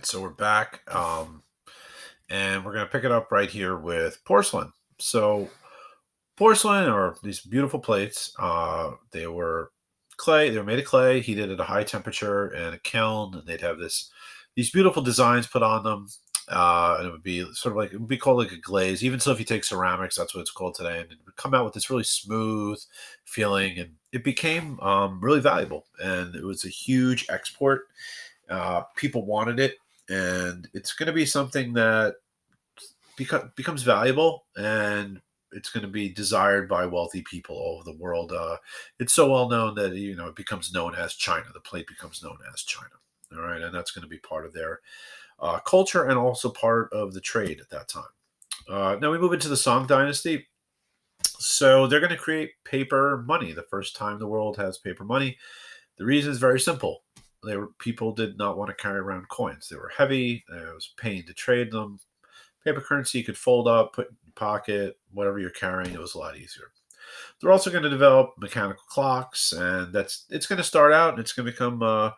So we're back, and we're going to pick it up right here with porcelain. So porcelain are these beautiful plates. They were clay. They were made of clay, heated at a high temperature in a kiln, and they'd have these beautiful designs put on them. And it would be sort of like it would be called like a glaze. Even so, if you take ceramics, that's what it's called today, and it would come out with this really smooth feeling, and it became really valuable. And it was a huge export. People wanted it, and it's going to be something that becomes valuable, and it's going to be desired by wealthy people all over the world. It's so well known that it becomes known as China. The plate becomes known as China. All right, and that's going to be part of their culture and also part of the trade at that time. Now we move into the Song Dynasty. So they're going to create paper money. The first time the world has paper money. The reason is very simple. People did not want to carry around coins. They were heavy. It was a pain to trade them. Paper currency you could fold up, put in your pocket, whatever you're carrying. It was a lot easier. They're also going to develop mechanical clocks, and it's going to start out and it's going to become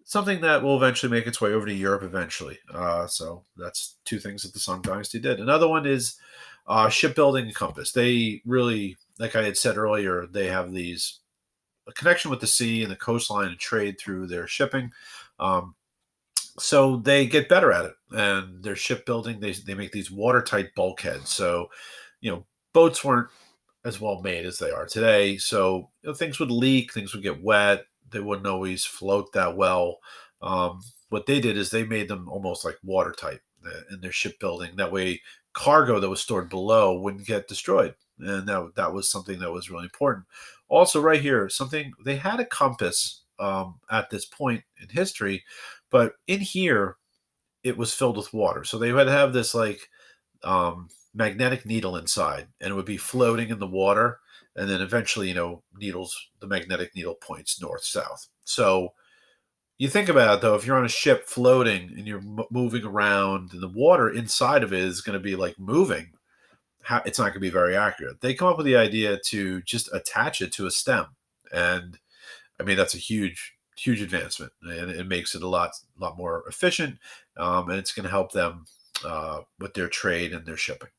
something that will eventually make its way over to Europe eventually. So that's two things that the Song Dynasty did. Another one is shipbuilding and compass. They really, like I had said earlier, they have these a connection with the sea and the coastline and trade through their shipping. Um, so they get better at it, and their shipbuilding. They make these watertight bulkheads. So boats weren't as well made as they are today. So things would leak, things would get wet. They wouldn't always float that well. What they did is they made them almost like watertight in their shipbuilding. That way, cargo that was stored below wouldn't get destroyed, and that was something that was really important. Also, right here, something they had a compass at this point in history, but in here it was filled with water. So they would have this like magnetic needle inside, and it would be floating in the water. And then eventually, the magnetic needle points north south. So you think about it though, if you're on a ship floating and you're moving around, and the water inside of it is going to be like moving, it's not going to be very accurate. They come up with the idea to just attach it to a stem, and I mean that's a huge advancement, and it makes it a lot more efficient, and it's going to help them with their trade and their shipping.